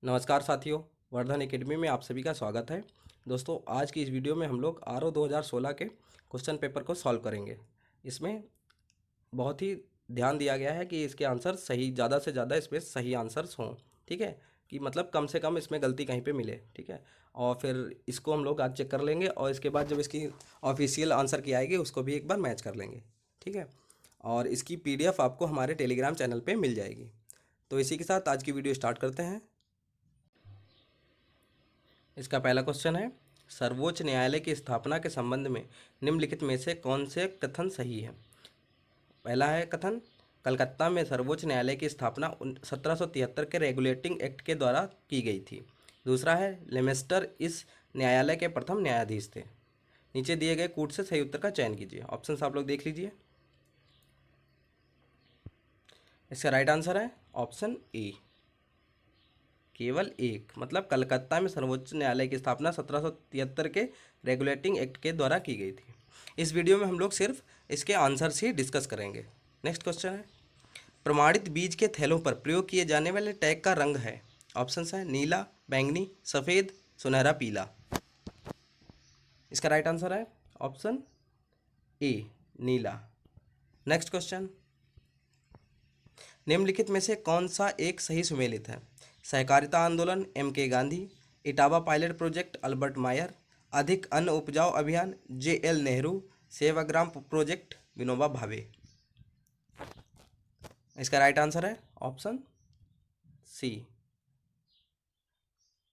नमस्कार साथियों, वर्धन एकेडमी में आप सभी का स्वागत है। दोस्तों, आज की इस वीडियो में हम लोग आरओ 2016 के क्वेश्चन पेपर को सॉल्व करेंगे। इसमें बहुत ही ध्यान दिया गया है कि इसके आंसर सही, ज़्यादा से ज़्यादा इसमें सही आंसर्स हों। ठीक है, कि मतलब कम से कम इसमें गलती कहीं पे मिले। ठीक है, और फिर इसको हम लोग आज चेक कर लेंगे और इसके बाद जब इसकी ऑफिशियल आंसर की आएगी उसको भी एक बार मैच कर लेंगे। ठीक है, और इसकी पीडीएफ आपको हमारे टेलीग्राम चैनल पे मिल जाएगी। तो इसी के साथ आज की वीडियो स्टार्ट करते हैं। इसका पहला क्वेश्चन है, सर्वोच्च न्यायालय की स्थापना के संबंध में निम्नलिखित में से कौन से कथन सही है। पहला है कथन, कलकत्ता में सर्वोच्च न्यायालय की स्थापना 1773 के रेगुलेटिंग एक्ट के द्वारा की गई थी। दूसरा है, लेमेस्टर इस न्यायालय के प्रथम न्यायाधीश थे। नीचे दिए गए कूट से सही उत्तर का चयन कीजिए। ऑप्शन आप लोग देख लीजिए। इसका राइट आंसर है ऑप्शन ए, केवल एक, मतलब कलकत्ता में सर्वोच्च न्यायालय की स्थापना 1773 के रेगुलेटिंग एक्ट के द्वारा की गई थी। इस वीडियो में हम लोग सिर्फ इसके आंसर्स ही डिस्कस करेंगे। नेक्स्ट क्वेश्चन है, प्रमाणित बीज के थैलों पर प्रयोग किए जाने वाले टैग का रंग है। ऑप्शंस है नीला, बैंगनी, सफ़ेद, सुनहरा, पीला। इसका राइट आंसर है ऑप्शन ए, नीला। नेक्स्ट क्वेश्चन, निम्नलिखित में से कौन सा एक सही सुमेलित है। सहकारिता आंदोलन M K Gandhi, Etawah pilot project Albert Mayer, अधिक अन्न उपजाऊ अभियान J L Nehru, Sevagram project Vinoba Bhave. इसका राइट आंसर है ऑप्शन सी,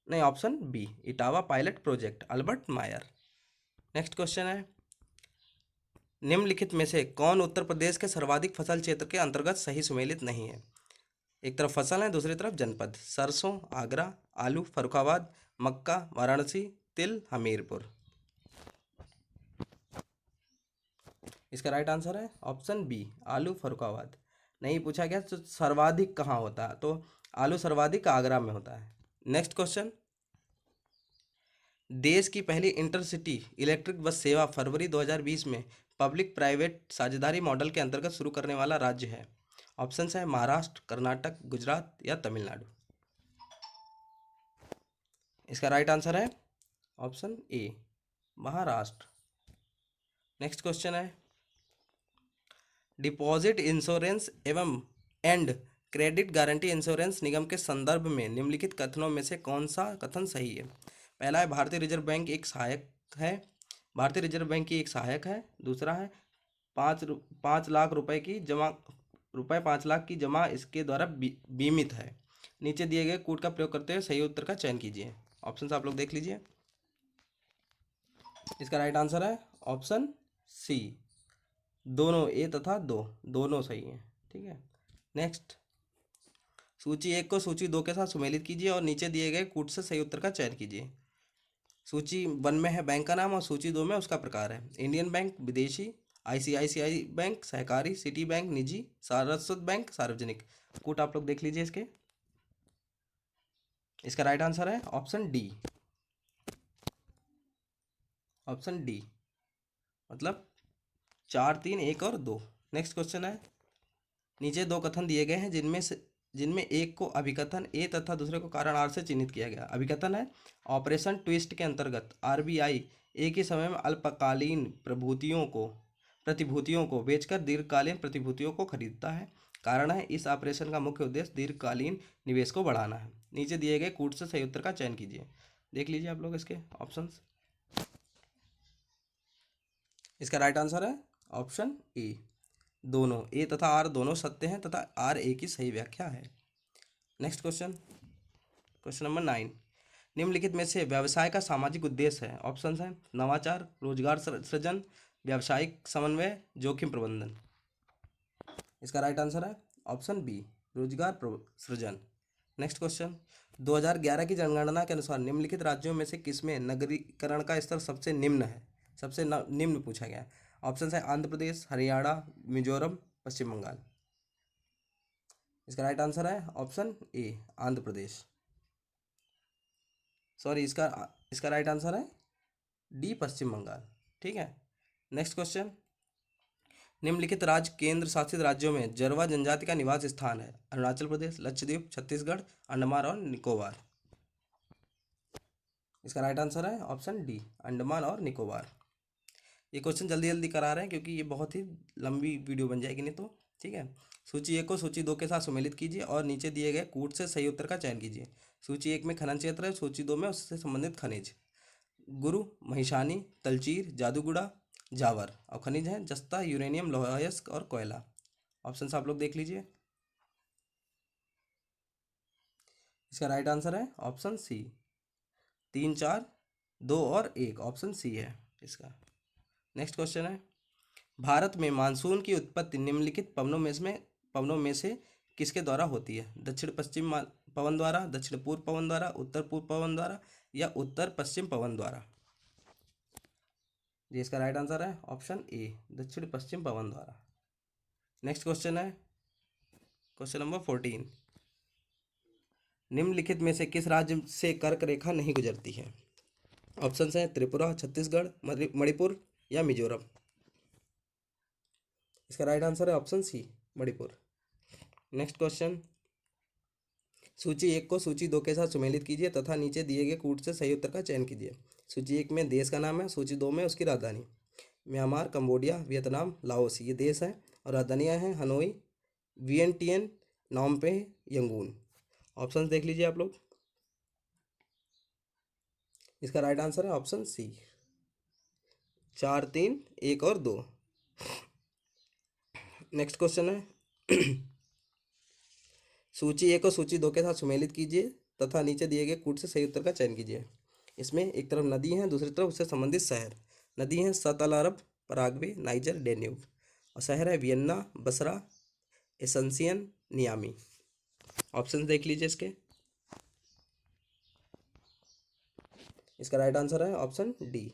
नहीं option B, Etawah pilot project Albert Mayer. Next question है, निम्नलिखित में से कौन उत्तर प्रदेश के सर्वाधिक फसल क्षेत्र के अंतर्गत सही सुमेलित नहीं है। एक तरफ फसल है, दूसरी तरफ जनपद। सरसों आगरा, आलू फर्रुखाबाद, मक्का वाराणसी, तिल हमीरपुर। इसका राइट आंसर है ऑप्शन बी, आलू फर्रुखाबाद। नहीं पूछा गया तो सर्वाधिक कहाँ होता है, तो आलू सर्वाधिक आगरा में होता है। नेक्स्ट क्वेश्चन, देश की पहली इंटरसिटी इलेक्ट्रिक बस सेवा फरवरी 2020 में पब्लिक प्राइवेट साझेदारी मॉडल के अंतर्गत शुरू करने वाला राज्य है। ऑप्शंस है महाराष्ट्र, कर्नाटक, गुजरात या तमिलनाडु। इसका राइट आंसर है ऑप्शन ए, महाराष्ट्र। नेक्स्ट क्वेश्चन है, डिपॉजिट इंश्योरेंस एवं एंड क्रेडिट गारंटी इंश्योरेंस निगम के संदर्भ में निम्नलिखित कथनों में से कौन सा कथन सही है। पहला है, भारतीय रिजर्व बैंक एक सहायक है, भारतीय रिजर्व बैंक की एक सहायक है। दूसरा है, 5 लाख रुपए की जमा, रुपए 5 लाख की जमा इसके द्वारा बीमित है। नीचे दिए गए कूट का प्रयोग करते हुए सही उत्तर का चयन कीजिए। ऑप्शन आप लोग देख लीजिए। इसका राइट आंसर है ऑप्शन सी, दोनों ए तथा दो, दोनों सही हैं। ठीक है, नेक्स्ट, सूची एक को सूची दो के साथ सुमेलित कीजिए और नीचे दिए गए कूट से सही उत्तर का चयन कीजिए। सूची वन में है बैंक का नाम और सूची दो में उसका प्रकार है। इंडियन बैंक विदेशी, आईसीआईसीआई बैंक सहकारी, सिटी बैंक निजी, सारस्वत बैंक सार्वजनिक। कूट आप लोग देख लीजिए इसके। इसका राइट आंसर है ऑप्शन डी, ऑप्शन डी, मतलब 4, 3, 1 और 2। नेक्स्ट क्वेश्चन है, नीचे दो कथन दिए गए हैं जिनमें एक को अभिकथन ए तथा दूसरे को कारण आर से चिन्हित किया गया। अभिकथन है, ऑपरेशन ट्विस्ट के अंतर्गत आरबीआई एक ही समय में अल्पकालीन प्रतिभूतियों को बेचकर दीर्घकालीन प्रतिभूतियों को खरीदता है। कारण है, इस ऑपरेशन का मुख्य उद्देश्य दीर्घकालीन निवेश को बढ़ाना है। नीचे दिए गए कूट से सही उत्तर का चयन कीजिए। देख लीजिए आप लोग इसके ऑप्शंस। इसका राइट आंसर है ऑप्शन ए, दोनों ए तथा आर दोनों सत्य हैं तथा आर ए की सही व्याख्या है। नेक्स्ट क्वेश्चन, क्वेश्चन नंबर 9, निम्नलिखित में से व्यवसाय का सामाजिक उद्देश्य है। ऑप्शंस हैं नवाचार, रोजगार सृजन, व्यावसायिक समन्वय, जोखिम प्रबंधन। इसका राइट आंसर है ऑप्शन बी, रोजगार सृजन। नेक्स्ट क्वेश्चन, 2011 की जनगणना के अनुसार निम्नलिखित राज्यों में से किसमें नगरीकरण का स्तर सबसे निम्न है। सबसे निम्न पूछा गया है। ऑप्शन है आंध्र प्रदेश, हरियाणा, मिजोरम, पश्चिम बंगाल। इसका राइट आंसर है ऑप्शन ए, आंध्र प्रदेश। सॉरी, इसका राइट आंसर है डी, पश्चिम बंगाल। ठीक है, नेक्स्ट क्वेश्चन, निम्नलिखित राज्य केंद्र शासित राज्यों में जरवा जनजाति का निवास स्थान है। अरुणाचल प्रदेश, लक्षद्वीप, छत्तीसगढ़, अंडमान और निकोबार। इसका राइट आंसर है ऑप्शन डी, अंडमान और निकोबार। ये क्वेश्चन जल्दी जल्दी करा रहे हैं क्योंकि ये बहुत ही लंबी वीडियो बन जाएगी नहीं तो। ठीक है, सूची 1 को सूची 2 के साथ सुमेलित कीजिए और नीचे दिए गए कूट से सही उत्तर का चयन कीजिए। सूची 1 में खनन क्षेत्र है, सूची 2 में उससे संबंधित खनिज। गुरु, महिषानी, तलचीर, जादूगुड़ा, जावर। और खनिज हैं जस्ता, यूरेनियम, लौह अयस्क और कोयला। ऑप्शन आप लोग देख लीजिए। इसका राइट आंसर है ऑप्शन सी, 3, 4, 2 और 1। ऑप्शन सी है इसका। नेक्स्ट क्वेश्चन है, भारत में मानसून की उत्पत्ति निम्नलिखित पवनों में से किसके द्वारा होती है? दक्षिण पश्चिम पवन द्वारा, दक्षिण पूर्व पवन द्वारा, उत्तर पूर्व पवन द्वारा या उत्तर पश्चिम पवन द्वारा? जी इसका राइट आंसर है ऑप्शन ए, दक्षिण पश्चिम पवन द्वारा। नेक्स्ट क्वेश्चन है क्वेश्चन नंबर 14, निम्नलिखित में से किस राज्य से कर्क रेखा नहीं गुजरती है? ऑप्शन हैं त्रिपुरा, छत्तीसगढ़, मणिपुर या मिजोरम। इसका राइट आंसर है option C, Manipur. Next question, सूची 1 को सूची 2 के साथ सुमेलित कीजिए तथा नीचे दिए गए कूट से सही उत्तर का चयन कीजिए। सूची 1 में देश का नाम है, सूची 2 में उसकी राजधानी। म्यांमार, कंबोडिया, वियतनाम, लाओस ये देश हैं और राजधानियाँ हैं हनोई, वियंटियन, नॉम्पे, यंगून। ऑप्शन देख लीजिए आप लोग। इसका राइट आंसर है ऑप्शन सी, 4, 3, 1 और 2। नेक्स्ट क्वेश्चन है, सूची 1 को सूची 2 के साथ सुमेलित कीजिए तथा नीचे दिए गए कूट से सही उत्तर का चयन कीजिए। इसमें एक तरफ नदी है, दूसरी तरफ उससे संबंधित शहर। नदी है सत अल अरब, पराग्वे, नाइजर, डेन्यूब। और शहर है वियन्ना, बसरा, एसेंसियन, नियामी। ऑप्शन देख लीजिए इसके। इसका राइट आंसर है ऑप्शन डी,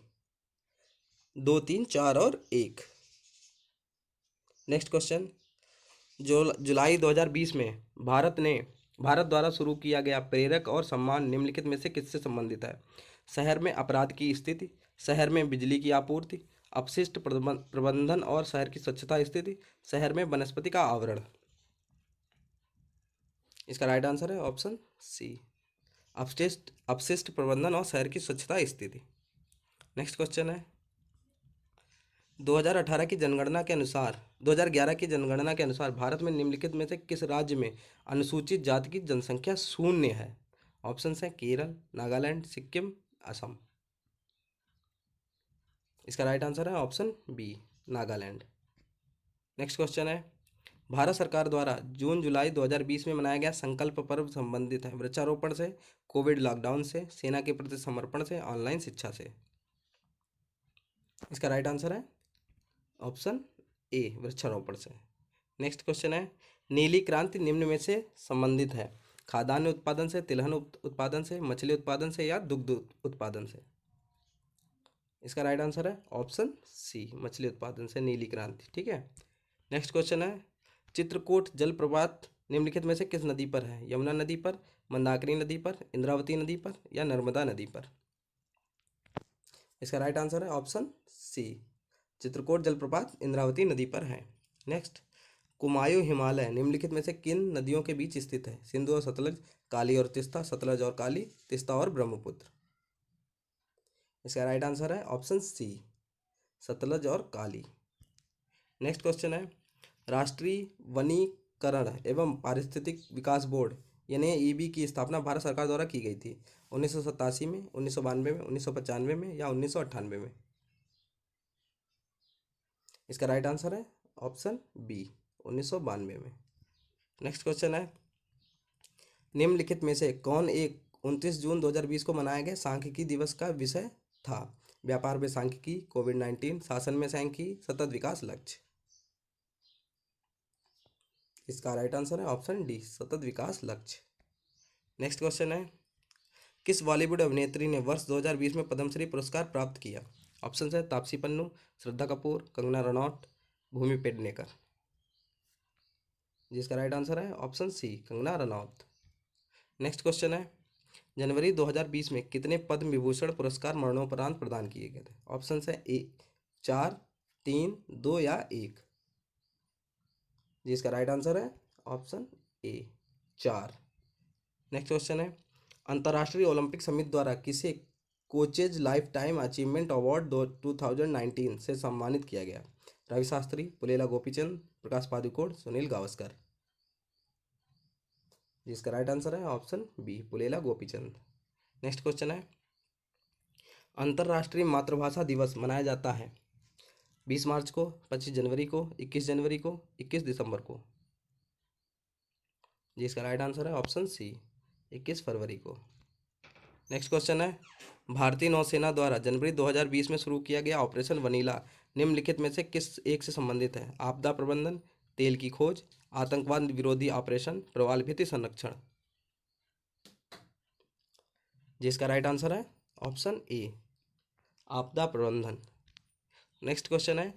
2, 3, 4 और 1। नेक्स्ट क्वेश्चन, जो जुलाई 2020 में भारत द्वारा शुरू किया गया प्रेरक और सम्मान निम्नलिखित में से किससे संबंधित है? शहर में अपराध की स्थिति, शहर में बिजली की आपूर्ति, अपशिष्ट प्रबंधन और शहर की स्वच्छता स्थिति, शहर में वनस्पति का आवरण। इसका राइट आंसर है ऑप्शन सी, अपशिष्ट प्रबंधन और शहर की स्वच्छता स्थिति। नेक्स्ट क्वेश्चन है, 2011 की जनगणना के अनुसार भारत में निम्नलिखित में से किस राज्य में अनुसूचित जाति की जनसंख्या शून्य है? ऑप्शन हैं केरल, नागालैंड, सिक्किम, असम। इसका राइट आंसर है option B, Nagaland. Next question है, भारत सरकार द्वारा जून जुलाई 2020 में मनाया गया संकल्प पर्व संबंधित है वृक्षारोपण से, कोविड लॉकडाउन से, सेना के प्रति समर्पण से, ऑनलाइन शिक्षा से। इसका राइट आंसर है ऑप्शन ए, वृक्षारोपण से। नेक्स्ट क्वेश्चन है, नीली क्रांति निम्न में से संबंधित है? खाद्यान्न उत्पादन से, तिलहन उत्पादन से, मछली उत्पादन से या दुग्ध उत्पादन से? इसका राइट आंसर है ऑप्शन सी, मछली उत्पादन से नीली क्रांति। ठीक है। नेक्स्ट क्वेश्चन है, चित्रकूट जलप्रपात निम्नलिखित में से किस नदी पर है? यमुना नदी पर, मंदाकिनी नदी पर, इंद्रावती नदी पर या नर्मदा नदी पर? इसका राइट आंसर है ऑप्शन सी, चित्रकूट जलप्रपात इंद्रावती नदी पर है। नेक्स्ट, कुमायूं हिमालय निम्नलिखित में से किन नदियों के बीच स्थित है? सिंधु और सतलज, काली और तिस्ता, सतलज और काली, तिस्ता और ब्रह्मपुत्र। इसका राइट आंसर है ऑप्शन सी, सतलज और काली। नेक्स्ट क्वेश्चन है, राष्ट्रीय वनीकरण एवं पारिस्थितिक विकास बोर्ड यानी ईबी की स्थापना भारत सरकार द्वारा की गई थी 1987 में, 1992 में, 1995 में या 1998 में? इसका राइट आंसर है ऑप्शन बी, 1992 में। नेक्स्ट क्वेश्चन है, निम्नलिखित में से कौन एक 29 जून 2020 को मनाया गया सांख्यिकी दिवस का विषय था? व्यापार में सांख्यिकी, कोविड-19, शासन में सांख्यिकी, सतत विकास लक्ष्य। इसका राइट आंसर है ऑप्शन डी, सतत विकास लक्ष्य। नेक्स्ट क्वेश्चन है, किस बॉलीवुड अभिनेत्री ने वर्ष 2020 में पद्मश्री पुरस्कार प्राप्त किया? ऑप्शन है तापसी पन्नू, श्रद्धा कपूर, कंगना रनौत, भूमि पेडनेकर। जिसका राइट आंसर है option C, Kangana Ranaut. Next question है, जनवरी 2020 में कितने पद्म विभूषण पुरस्कार मरणोपरांत प्रदान किए गए थे? ऑप्शन है ए 4, 3, 2 या 1? जिसका राइट आंसर है ऑप्शन ए, 4। नेक्स्ट क्वेश्चन है, अंतर्राष्ट्रीय ओलंपिक समिति द्वारा coaches life time achievement award 2019 से सम्मानित किया गया? रवि शास्त्री, पुलेला गोपीचंद, प्रकाश पादुकोण, सुनील गावस्कर। जिसका राइट आंसर है option B, Pullela Gopichand. Next question है, अंतर्राष्ट्रीय मातृभाषा दिवस मनाया जाता है 20 मार्च को, 25 जनवरी को, 21 जनवरी को, 21 दिसंबर को। जिसका राइट आंसर है ऑप्शन सी, 21 फरवरी को। नेक्स्ट क्वेश्चन है, भारतीय नौसेना द्वारा जनवरी 2020 में शुरू किया गया ऑपरेशन वनीला निम्नलिखित में से किस एक से संबंधित है? आपदा प्रबंधन, तेल की खोज, आतंकवाद विरोधी ऑपरेशन, प्रवाल भित्ति संरक्षण। जिसका राइट आंसर है ऑप्शन ए, आपदा प्रबंधन। नेक्स्ट क्वेश्चन है,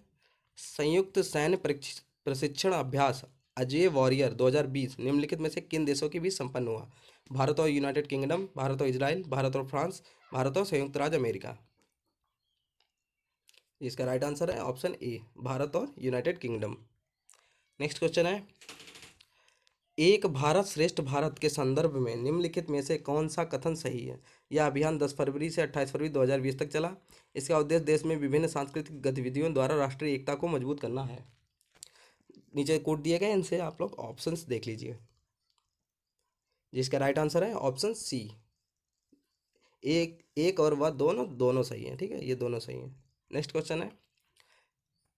संयुक्त सैन्य प्रशिक्षण अभ्यास अजय वॉरियर 2020 निम्नलिखित में से किन देशों के बीच संपन्न हुआ? भारत और यूनाइटेड किंगडम, भारत और इजराइल, भारत और फ्रांस, भारत और संयुक्त राज्य अमेरिका। इसका राइट आंसर है ऑप्शन ए, भारत और यूनाइटेड किंगडम। नेक्स्ट क्वेश्चन है, एक भारत श्रेष्ठ भारत के संदर्भ में निम्नलिखित में से कौन सा कथन सही है? यह अभियान 10 फरवरी से 28 फरवरी 2020 तक चला। इसका उद्देश्य देश में विभिन्न सांस्कृतिक गतिविधियों द्वारा राष्ट्रीय एकता को मजबूत करना है। नीचे कोड दिए गए, इनसे आप लोग ऑप्शंस देख लीजिए। जिसका राइट आंसर है ऑप्शन सी, एक और वह दोनों सही हैं। ठीक है, ये दोनों सही हैं। नेक्स्ट क्वेश्चन है,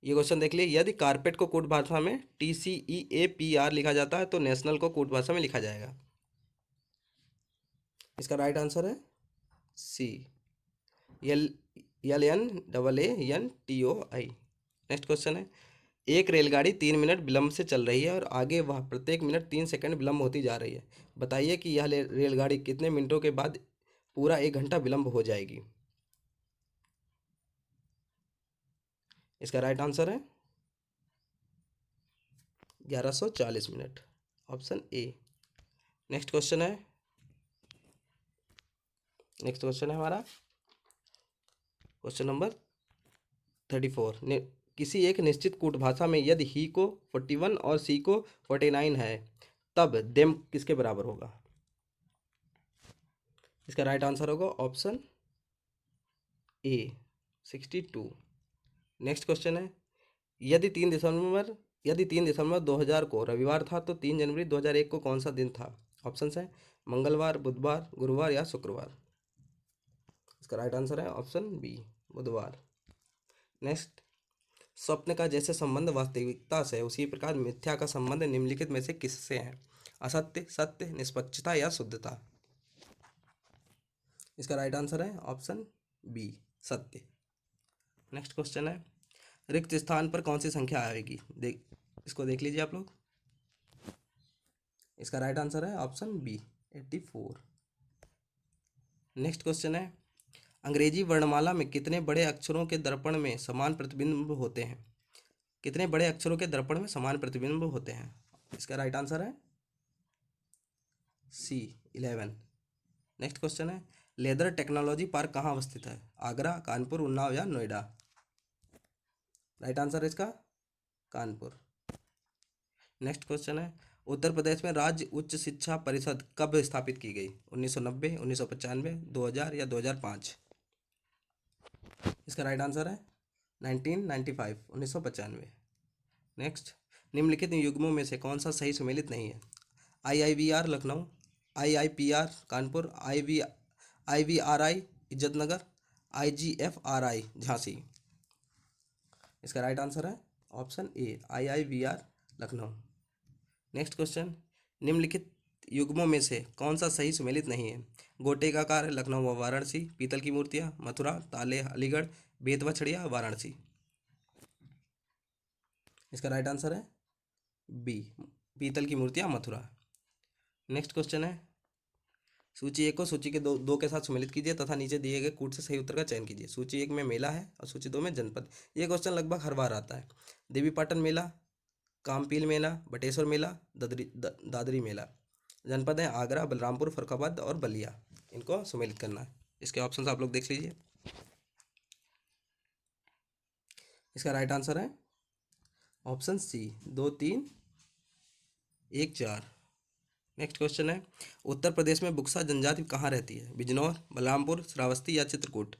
ये क्वेश्चन देख लिए, यदि कारपेट को कोड भाषा में TCEAPR लिखा जाता है तो नेशनल को कोड भाषा में लिखा जाएगा? इसका राइट आंसर है सी, LNAANTOI। नेक्स्ट क्वेश्चन है, एक रेलगाड़ी 3 मिनट विलंब से चल रही है और आगे वह प्रत्येक मिनट 3 सेकंड विलंब होती जा रही है। बताइए कि यह रेलगाड़ी कितने मिनटों के बाद पूरा 1 घंटा विलंब हो जाएगी? इसका राइट आंसर है 1140 minute, option A. Next question है, हमारा क्वेश्चन नंबर 34। किसी एक निश्चित कूट भाषा में यदि ही को 41 और सी को 49 है तब देम किसके बराबर होगा? इसका राइट आंसर होगा ऑप्शन ए, 62। नेक्स्ट क्वेश्चन है, यदि 3 दिसंबर 2000 को रविवार था तो 3 जनवरी 2001 को कौन सा दिन था? ऑप्शंस है मंगलवार, बुधवार, गुरुवार या शुक्रवार। इसका राइट आंसर है ऑप्शन बी, बुधवार। नेक्स्ट, स्वप्न का जैसे संबंध वास्तविकता से उसी प्रकार मिथ्या का संबंध निम्नलिखित में से किससे है? असत्य, सत्य, निष्पक्षता या शुद्धता। इसका राइट आंसर है ऑप्शन बी, सत्य। नेक्स्ट क्वेश्चन है, रिक्त स्थान पर कौन सी संख्या आएगी? इसको देख लीजिए आप लोग। इसका राइट आंसर है ऑप्शन बी, 84। नेक्स्ट क्वेश्चन है, अंग्रेजी वर्णमाला में कितने बड़े अक्षरों के दर्पण में समान प्रतिबिंब होते हैं? कितने बड़े अक्षरों के दर्पण में समान प्रतिबिंब होते हैं? इसका राइट आंसर है सी, 11। नेक्स्ट क्वेश्चन है, लेदर टेक्नोलॉजी पार्क कहाँ अवस्थित है? आगरा, कानपुर, उन्नाव या नोएडा। राइट आंसर है इसका कानपुर। नेक्स्ट क्वेश्चन है, उत्तर प्रदेश में राज्य उच्च शिक्षा परिषद कब स्थापित की गई? 1990, 1995, 2000 या 2005। इसका राइट आंसर है 1995, 1995। नेक्स्ट, निम्नलिखित युग्मों में से कौन सा सही सुमेलित नहीं है? IIVR Lucknow, IIPR Kanpur, IVRI Izzatnagar, IGFRI Jhansi. इसका राइट आंसर है ऑप्शन ए, IIVR लखनऊ। नेक्स्ट क्वेश्चन, निम्नलिखित युग्मों में से कौन सा सही सुमेलित नहीं है? गोटे का कार लखनऊ व वाराणसी, पीतल की मूर्तियाँ मथुरा, ताले अलीगढ़, बेतवा छड़िया वाराणसी। इसका राइट आंसर है बी, पीतल की मूर्तियाँ मथुरा। नेक्स्ट क्वेश्चन है, सूची एक को सूची के दो के साथ सम्मिलित कीजिए तथा नीचे दिए गए कूट से सही उत्तर का चयन कीजिए। सूची 1 में मेला है और सूची 2 में जनपद। ये क्वेश्चन लगभग हर बार आता है। देवीपाटन मेला, कामपील मेला, बटेश्वर मेला, दादरी मेला। जनपद है आगरा, बलरामपुर, फर्रुखाबाद और बलिया। इनको सम्मिलित करना है। इसके ऑप्शन आप लोग देख लीजिए। इसका राइट आंसर है ऑप्शन सी, 2, 3, 1, 4। नेक्स्ट क्वेश्चन है, उत्तर प्रदेश में बुक्सा जनजाति कहाँ रहती है? बिजनौर, बलरामपुर, श्रावस्ती या चित्रकूट?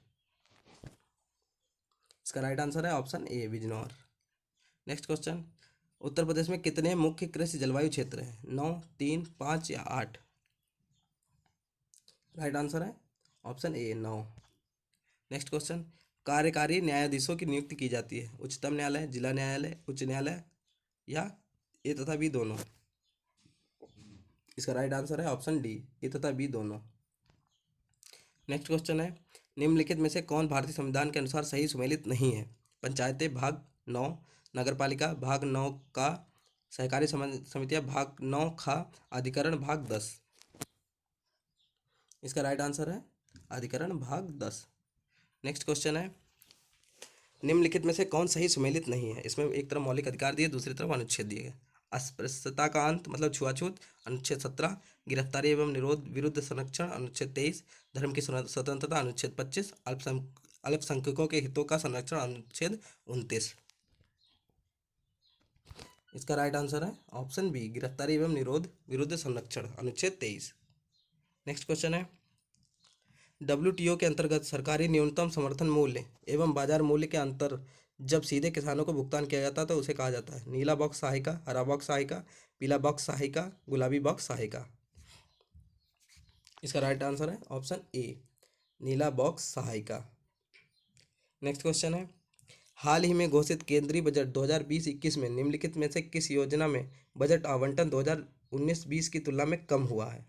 इसका राइट आंसर है option A, Bijnor. Next question, Uttar Pradesh में कितने मुख्य कृषि जलवायु क्षेत्र हैं? 9, 3, 5 या 8? राइट आंसर है ऑप्शन ए, 9। नेक्स्ट क्वेश्चन, कार्यकारी न्यायाधीशों की नियुक्ति की जाती है उच्चतम न्यायालय, जिला न्यायालय, उच्च न्यायालय या ए तथा बी दोनों? इसका राइट आंसर है ऑप्शन डी, ए तथा बी दोनों। नेक्स्ट क्वेश्चन है, निम्नलिखित में से कौन भारतीय संविधान के अनुसार सही सुमेलित नहीं है? पंचायतें भाग 9, नगरपालिका भाग 9 का, सहकारी समितियां भाग 9 खा, अधिकरण भाग 10? इसका राइट आंसर है अधिकरण भाग 10। नेक्स्ट क्वेश्चन है, निम्नलिखित में से कौन सही सुमेलित नहीं है? इसमें एक तरफ मौलिक अधिकार दिए, दूसरी तरफ अनुच्छेद दिए गए। अस्पृश्यता का अंत मतलब छुआछूत, अनुच्छेद 17। गिरफ्तारी एवं निरोध विरुद्ध संरक्षण, अनुच्छेद 23। धर्म की स्वतंत्रता, अनुच्छेद 25। अल्पसंख्यकों के हितों का संरक्षण, अनुच्छेद 29। इसका राइट आंसर है ऑप्शन बी, गिरफ्तारी एवं निरोध विरुद्ध संरक्षण, अनुच्छेद 23। नेक्स्ट क्वेश्चन है, WTO के अंतर्गत सरकारी न्यूनतम समर्थन मूल्य एवं बाजार मूल्य के अंतर जब सीधे किसानों को भुगतान किया जाता है तो उसे कहा जाता है? नीला बॉक्स सहायिका, हरा बॉक्स सहायिका, पीला बॉक्स सहायिका, गुलाबी बॉक्स सहायिका? इसका राइट आंसर है ऑप्शन ए, नीला बॉक्स सहायिका। नेक्स्ट क्वेश्चन है, हाल ही में घोषित केंद्रीय बजट 2020-21 में निम्नलिखित में से किस योजना में बजट आवंटन 2019-20 की तुलना में कम हुआ है?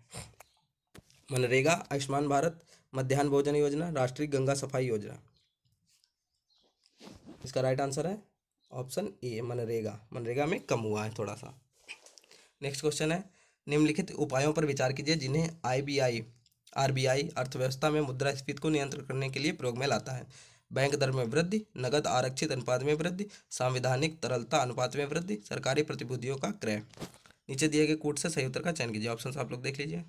मनरेगा, आयुष्मान भारत, मध्याह्न भोजन योजना, राष्ट्रीय गंगा सफाई योजना? इसका राइट आंसर है ऑप्शन ए, मनरेगा। मनरेगा में कम हुआ है थोड़ा सा। नेक्स्ट क्वेश्चन है, निम्नलिखित उपायों पर विचार कीजिए जिन्हें आरबीआई अर्थव्यवस्था में मुद्रास्फीति को नियंत्रित करने के लिए प्रयोग में लाता है? बैंक दर में वृद्धि, नगद आरक्षित अनुपात में वृद्धि, सांविधानिक तरलता अनुपात में वृद्धि, सरकारी प्रतिभूतियों का क्रय? नीचे दिए गए कूट से सही उत्तर का चयन कीजिए। ऑप्शन आप लोग देख लीजिए।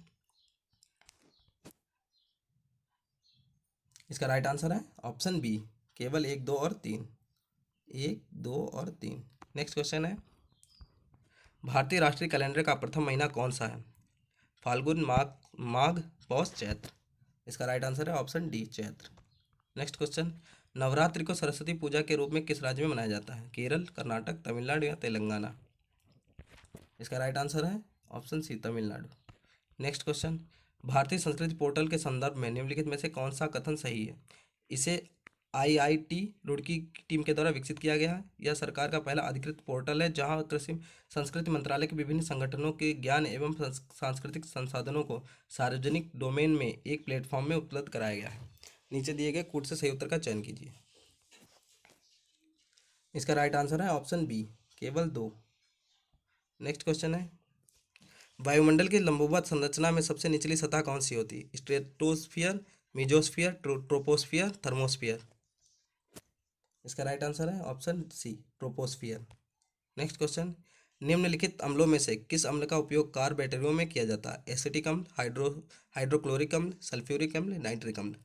इसका राइट आंसर है ऑप्शन बी, केवल 1, 2 और 3। 1, 2 और 3। नेक्स्ट क्वेश्चन है, भारतीय राष्ट्रीय कैलेंडर का प्रथम महीना कौन सा है? फाल्गुन, माघ, पौष, चैत्र? इसका राइट आंसर है option D, Chaitra. Next question, Navratri को सरस्वती पूजा के रूप में किस राज्य में मनाया जाता है? केरल, कर्नाटक, तमिलनाडु या तेलंगाना? इसका राइट आंसर है option C, Tamil Nadu. Next question, भारतीय संस्कृति पोर्टल के संदर्भ में निम्नलिखित में से कौन सा कथन सही है? इसे IIT रुड़की की टीम के द्वारा विकसित किया गया है, यह सरकार का पहला अधिकृत पोर्टल है जहां कृषि संस्कृति मंत्रालय के विभिन्न संगठनों के ज्ञान एवं सांस्कृतिक संसाधनों को सार्वजनिक डोमेन में एक प्लेटफॉर्म में उपलब्ध कराया गया है। नीचे दिए गए कूट से सही उत्तर का चयन कीजिए। इसका राइट आंसर है ऑप्शन बी, केवल 2। नेक्स्ट क्वेश्चन है, वायुमंडल की लंबवत संरचना में सबसे निचली सतह कौन सी होती है? Stratosphere, mesosphere, troposphere, thermosphere? इसका राइट आंसर है option C, troposphere. Next question, निम्नलिखित अम्लों में से किस अम्ल का उपयोग कार बैटरियों में किया जाता है? एसिटिक अम्ल, हाइड्रोक्लोरिक अम्ल, सल्फ्यूरिक अम्ल, नाइट्रिक अम्ल?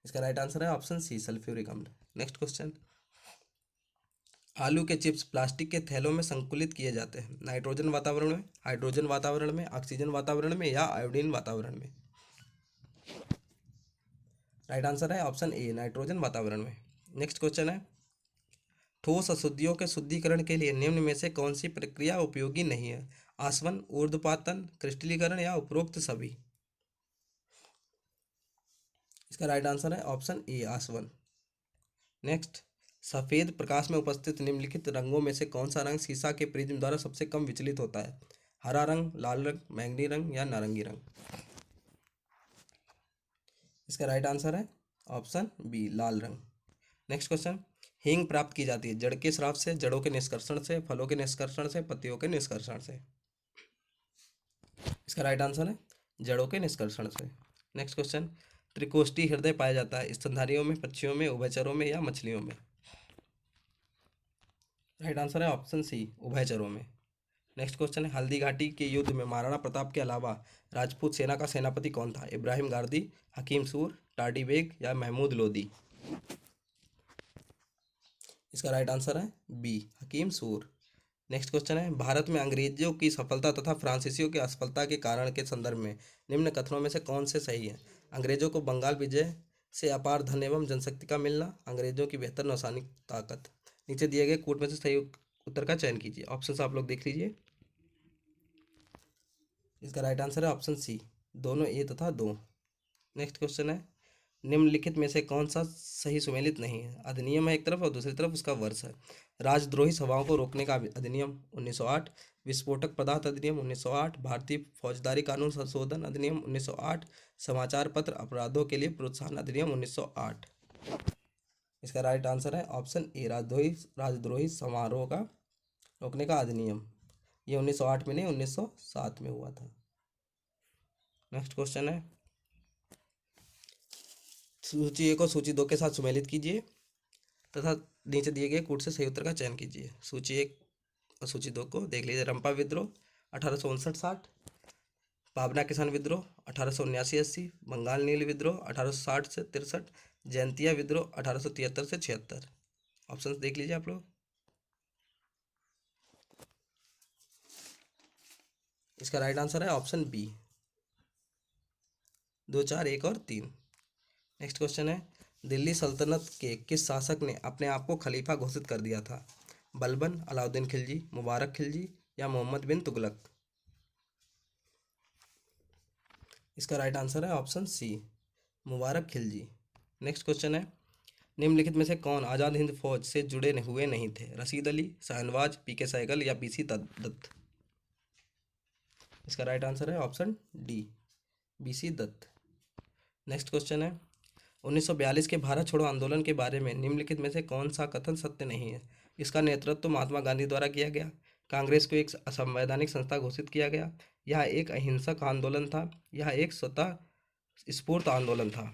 इसका राइट आंसर है ऑप्शन सी, सल्फ्यूरिक अम्ल। नेक्स्ट क्वेश्चन, आलू के चिप्स प्लास्टिक के थैलों में संकुलित किए जाते हैं? नाइट्रोजन वातावरण में, हाइड्रोजन वातावरण में, ऑक्सीजन वातावरण में या आयोडीन वातावरण में? राइट आंसर है ऑप्शन ए, नाइट्रोजन वातावरण में। नेक्स्ट क्वेश्चन है, ठोस अशुद्धियों के शुद्धिकरण के लिए निम्न में से कौन सी प्रक्रिया उपयोगी नहीं है? आसवन, ऊर्ध्वपातन, क्रिस्टलीकरण या उपरोक्त सभी? इसका राइट आंसर है ऑप्शन ए, आसवन। नेक्स्ट, सफेद प्रकाश में उपस्थित निम्नलिखित रंगों में से कौन सा रंग शीशा के प्रिज्म द्वारा सबसे कम विचलित होता है? हरा रंग, लाल रंग, बैंगनी रंग या नारंगी रंग? इसका राइट आंसर है ऑप्शन बी, लाल रंग। नेक्स्ट क्वेश्चन, हींग प्राप्त की जाती है जड़ के स्राव से, जड़ों के निष्कर्षण से, फलों के निष्कर्षण से, पत्तियों के निष्कर्षण से? इसका राइट आंसर है जड़ों के निष्कर्षण से। नेक्स्ट क्वेश्चन, त्रिकोष्ठी हृदय पाया जाता है स्तनधारियों में, पक्षियों में, उभयचरों में या मछलियों में? राइट आंसर है ऑप्शन सी, उभयचरों में। नेक्स्ट क्वेश्चन है, हल्दी घाटी के युद्ध में महाराणा प्रताप के अलावा राजपूत सेना का सेनापति कौन था? इब्राहिम गारदी, हकीम सूर, टाडी बेग या महमूद लोदी? इसका राइट आंसर है बी, हकीम सूर। नेक्स्ट क्वेश्चन है, भारत में अंग्रेजों की सफलता तथा फ्रांसीसियों की असफलता के कारण के संदर्भ में निम्न कथनों में से कौन से सही है? अंग्रेजों को बंगाल विजय से अपार धन एवं जनशक्ति का मिलना, अंग्रेजों की बेहतर नौसैनिक ताकत। नीचे दिए गए कोट में से सही उत्तर का चयन कीजिए। ऑप्शन आप लोग देख लीजिए। इसका राइट आंसर है ऑप्शन सी, दोनों ए तथा दो। नेक्स्ट क्वेश्चन है, निम्नलिखित में से कौन सा सही सुमेलित नहीं है? अधिनियम है एक तरफ और दूसरी तरफ उसका वर्ष है। राजद्रोही सभाओं को रोकने का अधिनियम 1908, विस्फोटक पदार्थ अधिनियम 1908, भारतीय फौजदारी कानून संशोधन अधिनियम 1908, समाचार पत्र अपराधों के लिए प्रोत्साहन अधिनियम 1908। इसका राइट आंसर है ऑप्शन ए, राजद्रोही समारोह का रोकने का अधिनियम। ये 1908 में नहीं, 1907 में हुआ था। नेक्स्ट क्वेश्चन है, सूची 1 और सूची 2 के साथ सुमेलित कीजिए तथा नीचे दिए गए कूट से सही उत्तर का चयन कीजिए। सूची 1 और सूची 2 को देख लीजिए। रंपा विद्रोह 1859-60, पाबना किसान विद्रोह 1879-80, बंगाल नील विद्रोह 1860 से 63, जयंतिया विद्रोह 1873 से 76। ऑप्शन देख लीजिए आप लोग। इसका राइट आंसर है ऑप्शन बी, 2, 4, 1 और 3। नेक्स्ट क्वेश्चन है, दिल्ली सल्तनत के किस शासक ने अपने आप को खलीफा घोषित कर दिया था? बलबन, अलाउद्दीन खिलजी, मुबारक खिलजी या मोहम्मद बिन तुगलक? इसका राइट आंसर है ऑप्शन सी, मुबारक खिलजी। नेक्स्ट क्वेश्चन है, निम्नलिखित में से कौन आज़ाद हिंद फौज से जुड़े हुए नहीं थे? रशीद अली, शाहनवाज, पीके सहगल या बीसी दत्त? इसका राइट आंसर है option D, B C Dutt. Next question है, 1942 के भारत छोड़ो आंदोलन के बारे में निम्नलिखित में से कौन सा कथन सत्य नहीं है? इसका नेतृत्व तो महात्मा गांधी द्वारा किया गया, कांग्रेस को एक असंवैधानिक संस्था घोषित किया गया, यह एक अहिंसक आंदोलन था, यह एक स्वतः स्फूर्त आंदोलन था।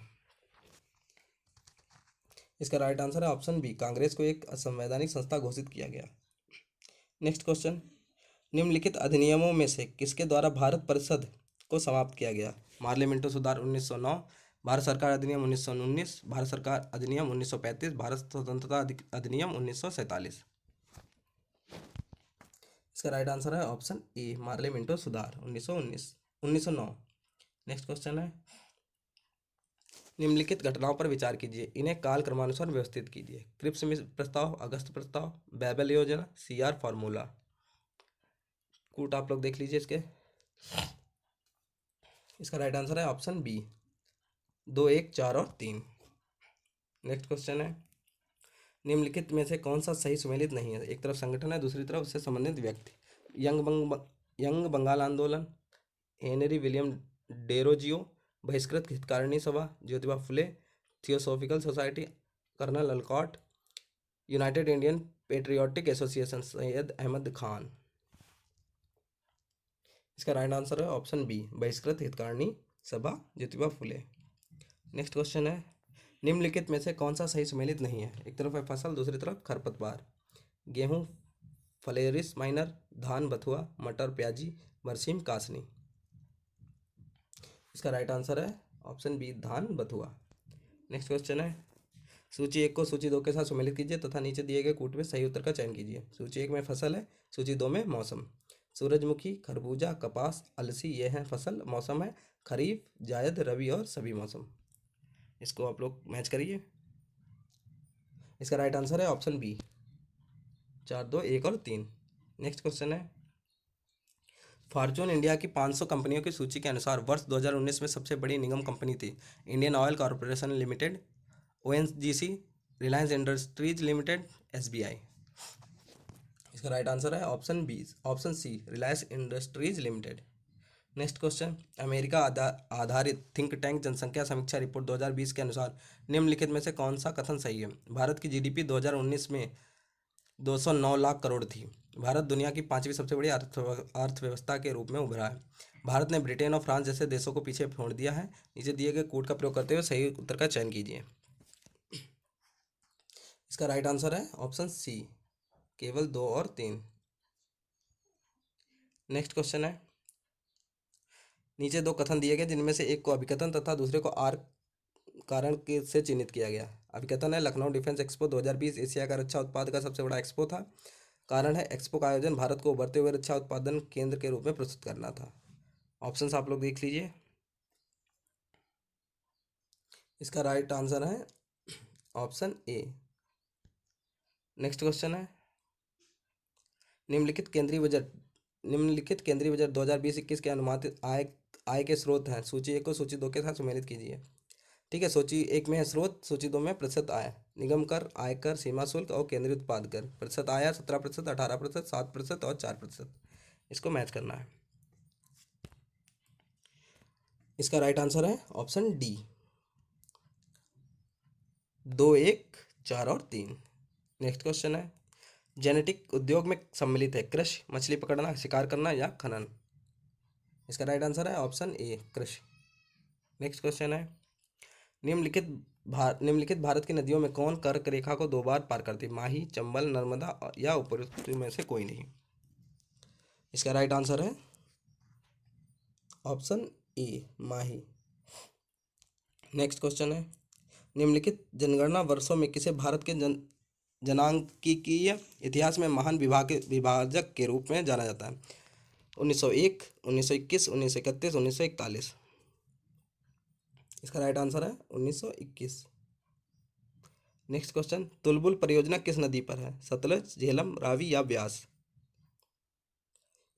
इसका राइट आंसर है ऑप्शन बी, कांग्रेस को एक असंवैधानिक संस्था घोषित किया गया। नेक्स्ट क्वेश्चन, निम्नलिखित अधिनियमों में से किसके द्वारा भारत परिषद को समाप्त किया गया? मार्ले मिंटो सुधार 1909, भारत सरकार अधिनियम 1919, भारत सरकार अधिनियम 1935, भारत स्वतंत्रता अधिनियम 1947। इसका राइट आंसर है ऑप्शन ए, मार्ले मिंटो सुधार 1909। नेक्स्ट क्वेश्चन है, निम्नलिखित घटनाओं पर विचार कीजिए, इन्हें काल क्रमानुसार व्यवस्थित कीजिए। क्रिप्स प्रस्ताव, अगस्त प्रस्ताव, बैबल योजना, सीआर फॉर्मूला। कूट आप लोग देख लीजिए इसके। इसका राइट आंसर है ऑप्शन बी, 2, 1, 4 और 3। नेक्स्ट क्वेश्चन है, निम्नलिखित में से कौन सा सही सुमेलित नहीं है? एक तरफ संगठन है, दूसरी तरफ उससे संबंधित व्यक्ति। यंग बंगाल आंदोलन, Henry William Derozio, Bahishkrit Hitakarini Sabha, Jyotiba Phule, Theosophical Society, colonel Olcott, United Indian Patriotic Association, Syed Ahmad Khan. इसका राइट आंसर है ऑप्शन बी, बहिष्कृत हितकारिणी सभा, ज्योतिबा फुले। नेक्स्ट क्वेश्चन है, निम्नलिखित में से कौन सा सही सुमेलित नहीं है? एक तरफ है फसल, दूसरी तरफ खरपतवार। गेहूं फ्लेरिस माइनर, धान बथुआ, मटर प्याजी, बरसीम कासनी। इसका राइट आंसर है ऑप्शन बी, धान बथुआ। नेक्स्ट क्वेश्चन है, सूची 1 को सूची 2 के साथ सुमेलित कीजिए तथा नीचे दिए गए कूट में सही उत्तर का चयन कीजिए। सूची 1 में फसल है, सूची 2 में मौसम। सूरजमुखी, खरबूजा, कपास, अलसी ये हैं फसल। मौसम है खरीफ, जायद, रबी और सभी मौसम। इसको आप लोग मैच करिए। इसका राइट आंसर है ऑप्शन बी, 4, 2, 1 और 3। नेक्स्ट क्वेश्चन है, फॉर्चून इंडिया की 500 कंपनियों की सूची के अनुसार वर्ष 2019 में सबसे बड़ी निगम कंपनी थी? Indian Oil Corporation Limited, ONGC, Reliance Industries Limited, SBI. इसका राइट आंसर है option B, option C, Reliance Industries Limited. Next question, America आधारित थिंक टैंक जनसंख्या समीक्षा रिपोर्ट 2020 के अनुसार निम्नलिखित में से कौन सा कथन सही है? भारत की जीडीपी 2019 में 209 लाख करोड़ थी। भारत दुनिया की 5वीं सबसे बड़ी अर्थव्यवस्था के रूप में उभरा है। भारत ने ब्रिटेन और फ्रांस जैसे देशों को पीछे छोड़ दिया है। नीचे दिए गए कोड का प्रयोग करते हुए सही उत्तर का चयन कीजिए। इसका राइट आंसर है ऑप्शन सी, केवल 2 और 3। नेक्स्ट क्वेश्चन है, नीचे 2 कथन दिए गए जिनमें से एक को अभिकथन तथा दूसरे को आर कारण के से चिन्हित किया गया। अभिकथन है, लखनऊ डिफेंस एक्सपो 2020 एशिया का रक्षा उत्पाद का सबसे बड़ा एक्सपो था। कारण है एक्सपो का आयोजन भारत को उभरते हुए रक्षा उत्पादन केंद्र के रूप में प्रस्तुत करना था। ऑप्शंस आप लोग देख लीजिए। इसका राइट आंसर है ऑप्शन ए। नेक्स्ट क्वेश्चन है, निम्नलिखित केंद्रीय बजट 2020-21 के अनुमानित आय आय के स्रोत हैं। सूची 1 को सूची 2 के साथ सुमेलित कीजिए। ठीक है, सूची 1 में है स्रोत, सूची 2 में प्रतिशत आय। निगम कर, आयकर, सीमा शुल्क और केंद्रीय उत्पाद कर। प्रतिशत आय 17%, 18%, 7% और 4%। इसको मैच करना है। इसका राइट आंसर है ऑप्शन डी, 2, 1, 4 और 3। नेक्स्ट क्वेश्चन है, जेनेटिक उद्योग में सम्मिलित है कृषि, मछली पकड़ना, शिकार करना या खनन। इसका राइट आंसर है ऑप्शन ए, कृषि। नेक्स्ट क्वेश्चन है, निम्नलिखित भारत की नदियों में कौन कर्क रेखा को 2 बार पार करती है। माही, चंबल, नर्मदा या उपरोक्त में से कोई नहीं। इसका राइट आंसर है ऑप्शन ए, माही। नेक्स्ट क्वेश्चन है, निम्नलिखित जनगणना वर्षों में किसे भारत के जनांकीय इतिहास में महान विभाजक के रूप में जाना जाता है। 1901, 1921, 1931, 1941। इसका राइट आंसर है 1921। नेक्स्ट क्वेश्चन, तुलबुल परियोजना किस नदी पर है। सतलज, झेलम, रावी या ब्यास।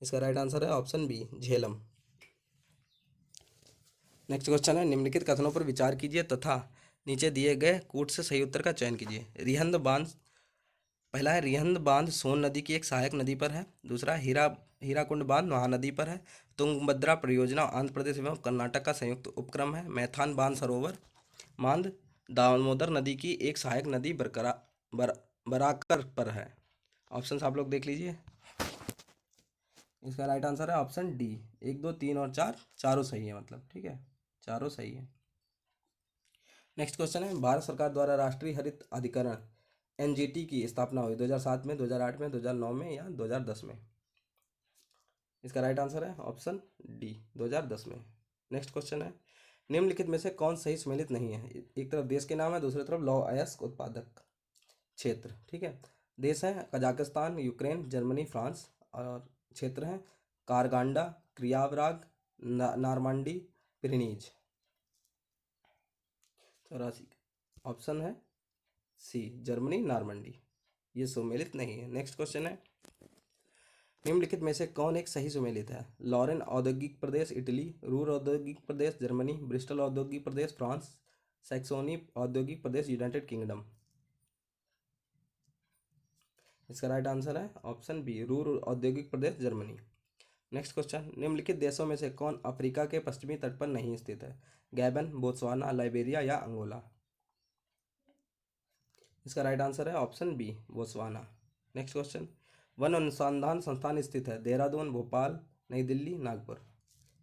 इसका राइट आंसर है option B, Jhelum. Next question है, निम्नलिखित कथनों पर विचार कीजिए तथा नीचे दिए गए कूट से सही उत्तर का चयन कीजिए। रिहंद बांध, पहला है रिहंद बांध सोन नदी की एक सहायक नदी पर है। दूसरा, हीराकुंड बांध महानदी पर है। तुंगभद्रा परियोजना आंध्र प्रदेश एवं कर्नाटक का संयुक्त उपक्रम है। मैथान बांध सरोवर बांध दामोदर नदी की एक सहायक नदी बराकर पर है। ऑप्शंस आप लोग देख लीजिए। इसका राइट आंसर है ऑप्शन डी, 1, 2, 3 और 4 चारों सही है, मतलब ठीक है, चारों सही है। नेक्स्ट क्वेश्चन है, भारत सरकार द्वारा राष्ट्रीय हरित अधिकरण एनजीटी की स्थापना हुई 2007 में, 2008 में, 2009 में या 2010 में। इसका राइट आंसर है ऑप्शन डी, 2010 में। नेक्स्ट क्वेश्चन है, निम्नलिखित में से कौन सही सम्मिलित नहीं है। एक तरफ देश के नाम है, दूसरी तरफ लौह अयस्क उत्पादक क्षेत्र। ठीक है, देश है कजाकिस्तान, यूक्रेन, जर्मनी, फ्रांस। और क्षेत्र है कारगांडा, क्रियावराग, नारमांडी, पिरिनीज। 84। ऑप्शन है सी, जर्मनी, नारमंडी। ये सुमेलित नहीं है। नेक्स्ट क्वेश्चन है, निम्नलिखित में से कौन एक सही सुमेलित है। लॉरेन औद्योगिक प्रदेश इटली, रूर औद्योगिक प्रदेश जर्मनी, ब्रिस्टल औद्योगिक प्रदेश फ्रांस, सैक्सोनी औद्योगिक प्रदेश यूनाइटेड किंगडम। इसका राइट आंसर है ऑप्शन बी, रूर औद्योगिक प्रदेश जर्मनी। नेक्स्ट क्वेश्चन, निम्नलिखित देशों में से कौन अफ्रीका के पश्चिमी तट पर नहीं स्थित है। गैबन, बोत्सवाना, लाइबेरिया या अंगोला। इसका राइट आंसर है option B, Botswana. Next question, वन अनुसंधान संस्थान स्थित है देहरादून, भोपाल, नई दिल्ली, नागपुर।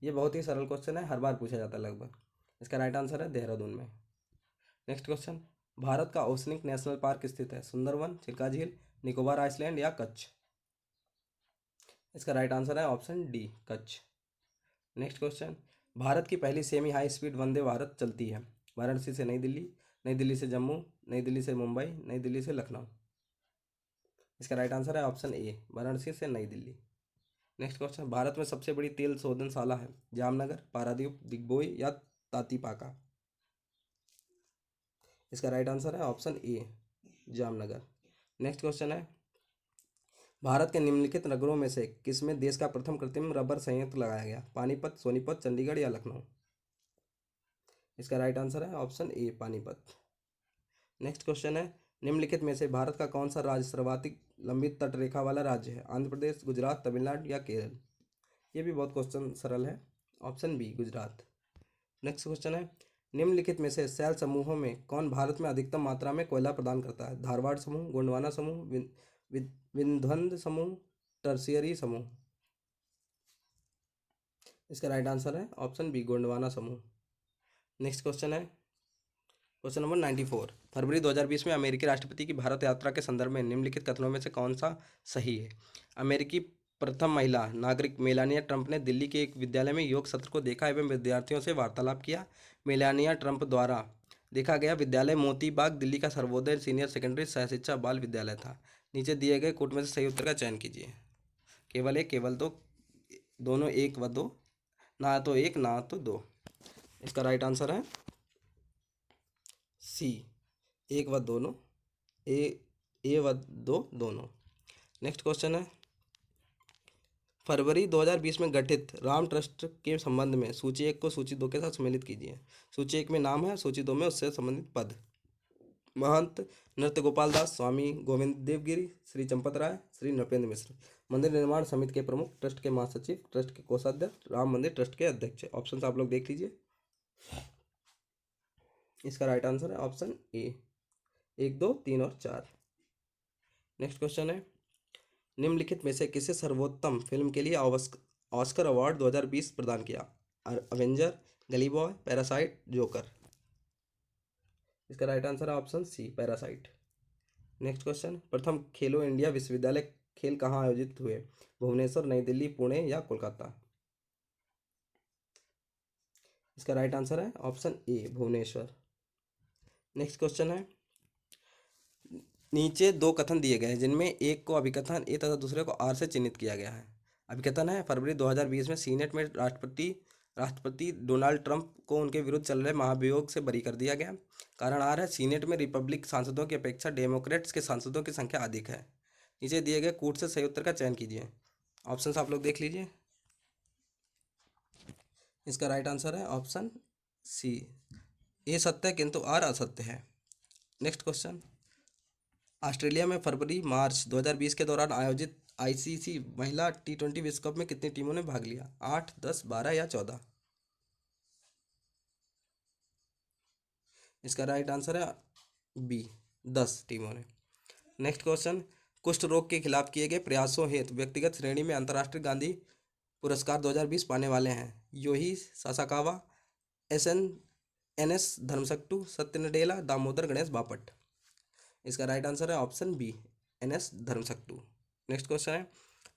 ये बहुत ही सरल क्वेश्चन है, हर बार पूछा जाता है लगभग। इसका राइट आंसर है देहरादून में। नेक्स्ट क्वेश्चन, भारत का ओसनिक नेशनल पार्क स्थित है सुंदरवन, चिल्का झील, निकोबार आइसलैंड या कच्छ। इसका राइट आंसर है option D, Kutch. Next question, Bharat की पहली semi high speed Vande Bharat चलती है वाराणसी से नई दिल्ली, नई दिल्ली से जम्मू, नई दिल्ली से मुंबई, नई दिल्ली से लखनऊ। इसका राइट आंसर है ऑप्शन ए, वाराणसी से नई दिल्ली। नेक्स्ट क्वेश्चन, भारत में सबसे बड़ी तेल शोधनशाला है जामनगर, पारादीप, दिग्बोई या तातीपाका। इसका राइट आंसर है ऑप्शन ए, जामनगर। नेक्स्ट क्वेश्चन है, भारत के निम्नलिखित नगरों में से किसमें देश का प्रथम कृत्रिम रबर संयंत्र लगाया गया। पानीपत, सोनीपत, चंडीगढ़ या लखनऊ। इसका राइट आंसर है ऑप्शन ए, पानीपत। नेक्स्ट क्वेश्चन है, निम्नलिखित में से भारत का कौन सा राज्य सर्वाधिक लंबी तटरेखा वाला राज्य है। आंध्र प्रदेश, गुजरात, तमिलनाडु या केरल। ये भी बहुत क्वेश्चन सरल है, option B, Gujarat. Next question है, निम्नलिखित में से शैल समूहों में कौन भारत में अधिकतम मात्रा में कोयला प्रदान करता है। धारवाड़ समूह, गोंडवाना समूह, विंध्य समूह, टर्सियरी समूह। इसका राइट आंसर है ऑप्शन बी, गोंडवाना समूह। नेक्स्ट क्वेश्चन है, क्वेश्चन नंबर 94, फरवरी 2020 में अमेरिकी राष्ट्रपति की भारत यात्रा के संदर्भ में निम्नलिखित कथनों में से कौन सा सही है। अमेरिकी प्रथम महिला नागरिक मेलानिया ट्रंप ने दिल्ली के एक विद्यालय में योग सत्र को देखा एवं विद्यार्थियों से वार्तालाप किया। मेलानिया ट्रंप द्वारा देखा गया विद्यालय मोती बाग दिल्ली का सर्वोदय सीनियर सेकेंडरी सह शिक्षा बाल विद्यालय था। नीचे दिए गए कूट में से सही उत्तर का चयन कीजिए। केवल एक, केवल दो, दोनों, एक व दो, ना तो एक ना तो दो। इसका राइट आंसर है सी, एक व दोनों, ए व दो, दोनों। नेक्स्ट क्वेश्चन है, फरवरी 2020 में गठित राम ट्रस्ट के संबंध में सूची एक को सूची दो के साथ सम्मिलित कीजिए। सूची एक में नाम है, सूची दो में उससे संबंधित पद। महंत नृत्य गोपाल दास, स्वामी गोविंद देवगिरी, श्री चंपत राय, श्री नृपेंद्र मिश्र। मंदिर निर्माण समिति के प्रमुख, ट्रस्ट के महासचिव, ट्रस्ट के कोषाध्यक्ष, राम मंदिर ट्रस्ट के अध्यक्ष। ऑप्शन आप लोग देख लीजिए। इसका राइट आंसर है ऑप्शन ए, 1, 2, 3 और 4। नेक्स्ट क्वेश्चन है, निम्नलिखित में से किसे सर्वोत्तम फिल्म के लिए ऑस्कर अवार्ड 2020 प्रदान किया? Avenger, Gully Boy, Parasite, Joker. इसका राइट आंसर है option C, Parasite. Next question, प्रथम खेलो इंडिया विश्वविद्यालय खेल कहाँ आयोजित हुए? भुवनेश्वर, नई दिल्ली, पुणे या कोलकाता। इसका राइट आंसर है option A, Bhubaneswar. Next question है, नीचे दो कथन दिए गए हैं जिनमें एक को अभिकथन ए तथा दूसरे को आर से चिन्हित किया गया है। अभिकथन है, फरवरी 2020 में सीनेट में राष्ट्रपति डोनाल्ड ट्रंप को उनके विरुद्ध चल रहे महाभियोग से बरी कर दिया गया। कारण आर है, सीनेट में रिपब्लिक सांसदों की अपेक्षा डेमोक्रेट्स के सांसदों की संख्या अधिक है। नीचे दिए गए कूट से सही उत्तर का चयन कीजिए। ऑप्शन आप लोग देख लीजिए। इसका राइट आंसर है ऑप्शन सी, ए सत्य है किंतु आर असत्य है। नेक्स्ट क्वेश्चन, ऑस्ट्रेलिया में फरवरी मार्च 2020 के दौरान आयोजित आईसीसी महिला T20 विश्व कप में कितनी टीमों ने भाग लिया? 8, 10, 12 या 14। इसका राइट आंसर है बी, 10 टीमों ने। नेक्स्ट क्वेश्चन, कुष्ठ रोग के खिलाफ किए गए प्रयासों हेतु व्यक्तिगत श्रेणी में अंतर्राष्ट्रीय गांधी पुरस्कार 2020 पाने वाले हैं योही सासाकावा, एस धर्मसक्टू, सत्य नडेला, दामोदर गणेश बापट। इसका राइट आंसर है ऑप्शन बी, एस धर्मसक्टू। नेक्स्ट क्वेश्चन है,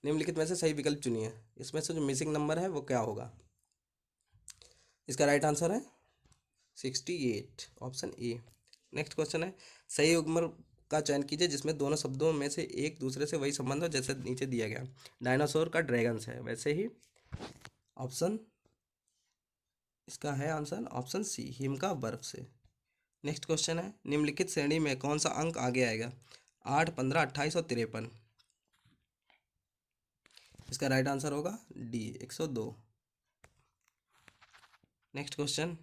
निम्नलिखित में से सही विकल्प चुनिए। इसमें से जो मिसिंग नंबर है वो क्या होगा? इसका राइट आंसर है 68, ऑप्शन ए। नेक्स्ट क्वेश्चन है, सही उम्र का चयन कीजिए जिसमें दोनों शब्दों में से एक दूसरे से वही संबंध हो जैसे नीचे दिया गया। डायनासोर का ड्रैगन्स है, वैसे ही ऑप्शन इसका है आंसर ऑप्शन सी, हिम का बर्फ से। नेक्स्ट क्वेश्चन है, निम्नलिखित श्रेणी में कौन सा अंक आगे आएगा? 8, 15, 28 और 53। इसका राइट आंसर होगा डी, 102। नेक्स्ट क्वेश्चन,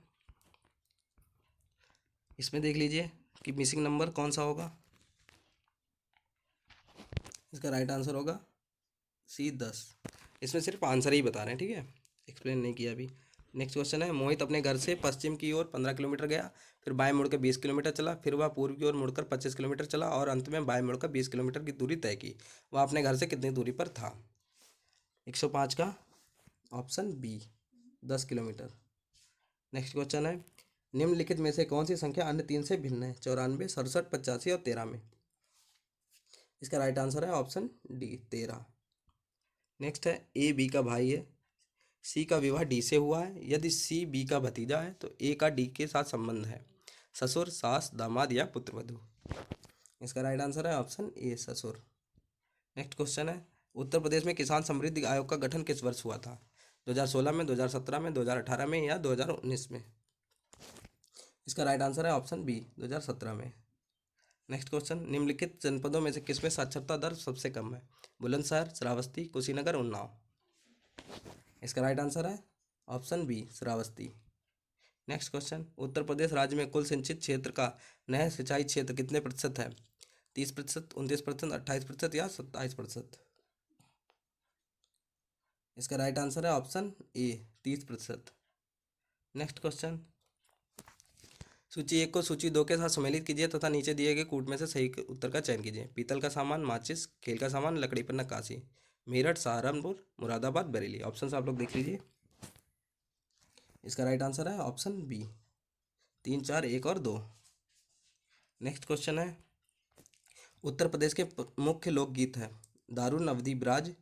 इसमें देख लीजिए कि मिसिंग नंबर कौन सा होगा। इसका राइट आंसर होगा सी, 10। इसमें सिर्फ आंसर ही बता रहे हैं, ठीक है, एक्सप्लेन नहीं किया अभी। नेक्स्ट क्वेश्चन है, मोहित अपने घर से पश्चिम की ओर 15 किलोमीटर गया, फिर बाएं मुड़कर 20 किलोमीटर चला, फिर वह पूर्व की ओर मुड़कर 25 किलोमीटर चला और अंत में बाएं मुड़कर 20 किलोमीटर की दूरी तय की। वह अपने घर से कितनी दूरी पर था? 105 का option B, 10 kilometre. Next question है, निम्नलिखित में से कौन सी संख्या अन्य तीन से भिन्न है? 94, 67, 85 और 13 में। इसका राइट आंसर है ऑप्शन डी, 13। नेक्स्ट है, ए बी का भाई है, सी का विवाह डी से हुआ है, यदि सी बी का भतीजा है तो ए का डी के साथ संबंध है। ससुर, सास, दामाद या पुत्रवधू। इसका राइट आंसर है ऑप्शन ए, ससुर। नेक्स्ट क्वेश्चन है, उत्तर प्रदेश में किसान समृद्धि आयोग का गठन किस वर्ष हुआ था? 2016 में, 2017 में, 2018 में या 2019 में। इसका राइट आंसर है ऑप्शन बी, 2017 में। नेक्स्ट क्वेश्चन, निम्नलिखित जनपदों में से किसमें साक्षरता दर सबसे कम है? बुलंदशहर, श्रावस्ती, कुशीनगर, उन्नाव। इसका राइट आंसर है option B, Shravasti. Next question, Uttar Pradesh राज्य में कुल सिंचित क्षेत्र का नहर सिंचाई क्षेत्र कितने प्रतिशत है? 30%, 29%, 28% या 27%। इसका राइट आंसर है ऑप्शन ए, 30%। नेक्स्ट क्वेश्चन, सूची एक को सूची दो के साथ सम्मिलित कीजिए तथा नीचे दिए गए कूट में से सही उत्तर का चयन कीजिए। पीतल का सामान, माचिस, खेल का सामान, लकड़ी पर नक्काशी। मेरठ, सहारनपुर, मुरादाबाद, बरेली। ऑप्शन आप लोग देख लीजिए। इसका राइट आंसर है ऑप्शन बी, 3, 4, 1 और 2। नेक्स्ट क्वेश्चन है, उत्तर प्रदेश के मुख्य लोकगीत है दारुण, अवधि ब्राज,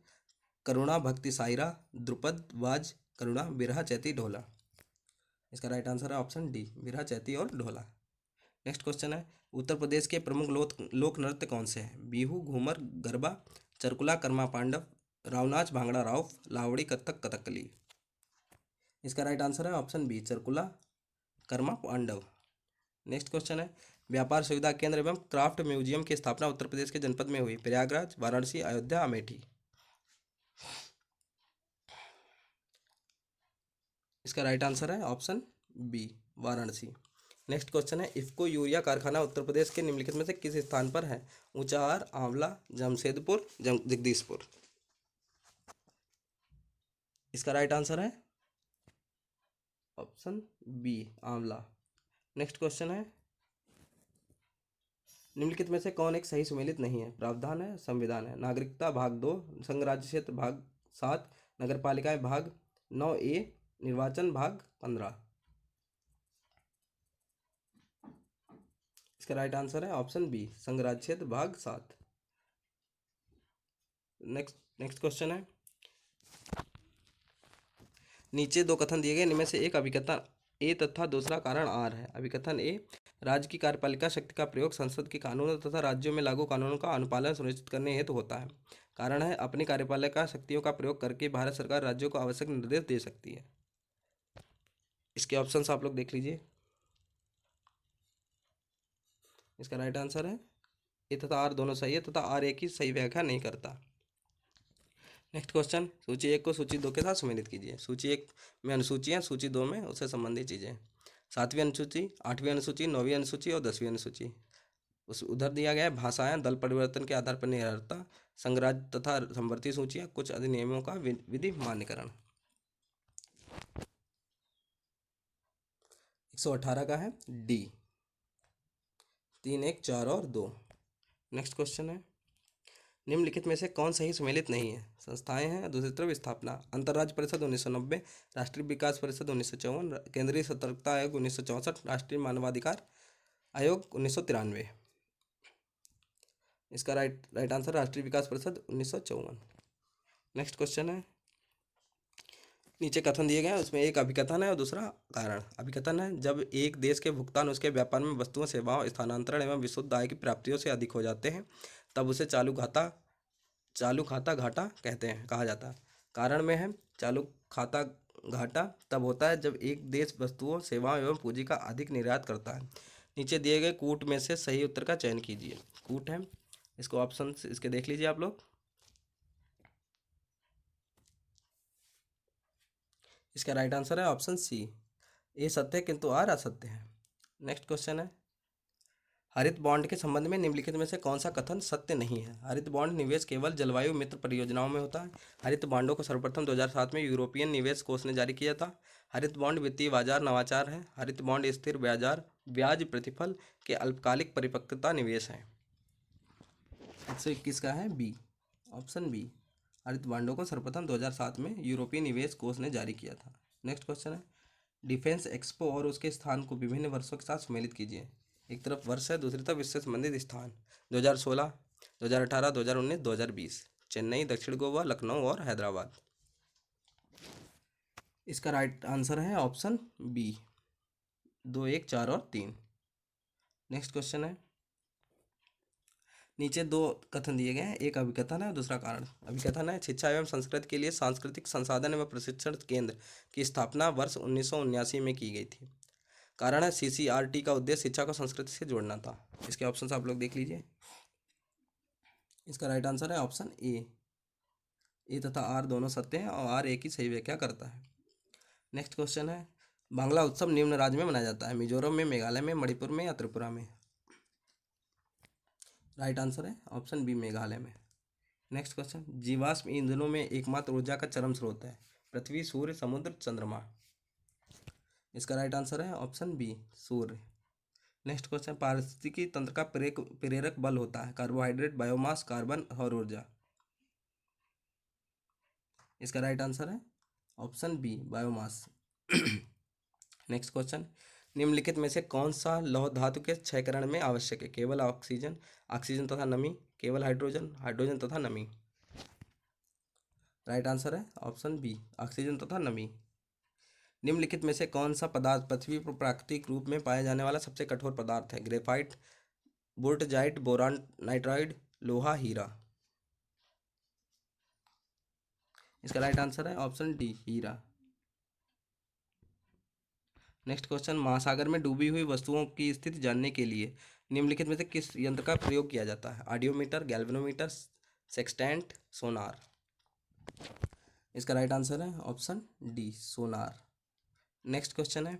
करुणा, भक्ति सायरा, द्रुपद, वाज, करुणा, बिरहा, चैती, ढोला। इसका राइट आंसर है ऑप्शन डी, बिरहा, चैती और ढोला। नेक्स्ट क्वेश्चन है, उत्तर प्रदेश के प्रमुख लोक नृत्य कौन से हैं? बिहू, घूमर, गरबा, चरकुला, कर्मा पांडव, रावनाच, भांगड़ा राव, लावड़ी, कथक, कथकली। इसका राइट आंसर है option B, Charkula, Karma Pandav. Next question है, व्यापार सुविधा केंद्र एवं क्राफ्ट म्यूजियम की स्थापना उत्तर प्रदेश के जनपद में हुई? प्रयागराज, वाराणसी, अयोध्या, अमेठी। इसका राइट आंसर है option B, Varanasi. Next question है, इफ्को यूरिया कारखाना उत्तर प्रदेश के निम्नलिखित में से किस स्थान पर है? ऊंचाहार, आंवला, जमशेदपुर, जगदीशपुर। इसका राइट आंसर है ऑप्शन बी, आंवला। नेक्स्ट क्वेश्चन है, निम्नलिखित में से कौन एक सही सुमेलित नहीं है? प्रावधान है, संविधान है, नागरिकता भाग 2, संघ राज्य क्षेत्र भाग 7, नगर पालिकाएं भाग 9A, निर्वाचन भाग 15। इसका राइट आंसर है ऑप्शन बी, संघ राज्य क्षेत्र भाग 7। नेक्स्ट क्वेश्चन है, नीचे दो कथन दिए गए, इनमें से एक अभिकथन ए तथा दूसरा कारण आर है। अभिकथन ए, राज्य की कार्यपालिका शक्ति का प्रयोग संसद के कानूनों तथा राज्यों में लागू कानूनों का अनुपालन सुनिश्चित करने हेतु होता है। कारण है, अपनी कार्यपालिका शक्तियों का प्रयोग करके भारत सरकार राज्यों को आवश्यक निर्देश दे सकती है। इसके ऑप्शंस आप लोग देख लीजिए। इसका राइट आंसर है ए तथा आर दोनों सही है तथा आर एक की सही व्याख्या नहीं करता। नेक्स्ट क्वेश्चन, सूची 1 को सूची 2 के साथ सम्मिलित कीजिए। सूची 1 में अनुसूचियाँ, सूची 2 में उससे संबंधित चीज़ें। 7वीं अनुसूची, 8वीं अनुसूची, 9वीं अनुसूची और 10वीं अनुसूची। उस उधर दिया गया है, भाषाएं, दल परिवर्तन के आधार पर निर्भरता, संघराज्य तथा संवर्ती सूचियाँ, कुछ अधिनियमों का विधि मान्यकरण। 118 का है डी, 3, 1, 4 और 2। नेक्स्ट क्वेश्चन है, निम्नलिखित में से कौन सही सुमेलित नहीं है? संस्थाएं हैं, दूसरी तरफ स्थापना। अंतर्राज्य परिषद 1990, राष्ट्रीय विकास परिषद 1954, केंद्रीय सतर्कता आयोग 1964, राष्ट्रीय मानवाधिकार आयोग 1993। इसका राइट आंसर राष्ट्रीय विकास परिषद 1954। नेक्स्ट क्वेश्चन है, नीचे कथन दिए गए हैं, उसमें एक अभिकथन है और दूसरा कारण। अभिकथन है, जब एक देश के भुगतान उसके व्यापार में वस्तुओं, सेवाओं, स्थानांतरण एवं विशुद्ध आय की प्राप्तियों से अधिक हो जाते हैं तब उसे चालू खाता घाटा कहा जाता है। कारण में है, चालू खाता घाटा तब होता है जब एक देश वस्तुओं, सेवाओं एवं पूंजी का अधिक निर्यात करता है। नीचे दिए गए कूट में से सही उत्तर का चयन कीजिए। कूट है, इसको ऑप्शन इसके देख लीजिए आप लोग। इसका राइट आंसर है ऑप्शन सी, ए सत्य है किंतु आर असत्य है। नेक्स्ट क्वेश्चन है, हरित बॉन्ड के संबंध में निम्नलिखित में से कौन सा कथन सत्य नहीं है? हरित बॉन्ड निवेश केवल जलवायु मित्र परियोजनाओं में होता है। हरित बॉन्डों को सर्वप्रथम 2007 में यूरोपियन निवेश कोष ने जारी किया था। हरित बॉन्ड वित्तीय बाजार नवाचार है। हरित बॉन्ड स्थिर ब्याज प्रतिफल के अल्पकालिक परिपक्वता निवेश है। 121 का है बी, ऑप्शन बी, हरित बॉन्डों को सर्वप्रथम 2007 में यूरोपीय निवेश कोष ने जारी किया था। नेक्स्ट क्वेश्चन है, डिफेंस एक्सपो और उसके स्थान को विभिन्न वर्षों के साथ सम्मिलित कीजिए। एक तरफ वर्ष है, दूसरी तरफ इससे संबंधित स्थान। 2016, 2018, 2019, 2020। चेन्नई, दक्षिण गोवा, लखनऊ और हैदराबाद। इसका राइट आंसर है ऑप्शन बी, 2, 1, 4 और 3। नेक्स्ट क्वेश्चन है, नीचे दो कथन दिए गए हैं, एक अभिकथन है दूसरा कारण। अभिकथन है, शिक्षा एवं संस्कृति के लिए सांस्कृतिक संसाधन एवं प्रशिक्षण केंद्र की स्थापना वर्ष 1979 में की गई थी। कारण है, CCRT का उद्देश्य शिक्षा को संस्कृति से जोड़ना था। इसके ऑप्शंस आप लोग देख लीजिए। इसका राइट आंसर है ऑप्शन ए तथा आर दोनों सत्य हैं और आर एक ही सही व्याख्या करता है। नेक्स्ट क्वेश्चन है, बांग्ला उत्सव निम्न राज्य में मनाया जाता है? मिजोरम में, मेघालय में, मणिपुर में या त्रिपुरा में? राइट आंसर है ऑप्शन बी, मेघालय में। नेक्स्ट क्वेश्चन, जीवाश्म ईंधनों में एकमात्र ऊर्जा का चरम स्रोत है? पृथ्वी, सूर्य, समुद्र, चंद्रमा। इसका राइट आंसर है ऑप्शन बी, सूर्य। नेक्स्ट क्वेश्चन, पारिस्थितिकी तंत्र का प्रेरक बल होता है? कार्बोहाइड्रेट, बायोमास, कार्बन, सौर ऊर्जा। इसका राइट आंसर है option B, biomass. Next question, निम्नलिखित में से कौन सा लौह धातु के क्षयकरण में आवश्यक है? केवल ऑक्सीजन, ऑक्सीजन तथा नमी, केवल हाइड्रोजन, हाइड्रोजन तथा नमी। राइट आंसर है ऑप्शन बी, ऑक्सीजन तथा नमी। निम्नलिखित में से कौन सा पदार्थ पृथ्वी पर प्राकृतिक रूप में पाया जाने वाला सबसे कठोर पदार्थ है? ग्रेफाइट, बोर्टजाइट, बोरान, नाइट्राइड, लोहा, हीरा। इसका राइट आंसर है ऑप्शन डी, हीरा। नेक्स्ट क्वेश्चन, महासागर में डूबी हुई वस्तुओं की स्थिति जानने के लिए निम्नलिखित में से किस यंत्र का प्रयोग किया जाता है? ऑडियोमीटर, गैल्वेनोमीटर, सेक्सटेंट, सोनार। इसका राइट आंसर है ऑप्शन डी, सोनार। नेक्स्ट क्वेश्चन है,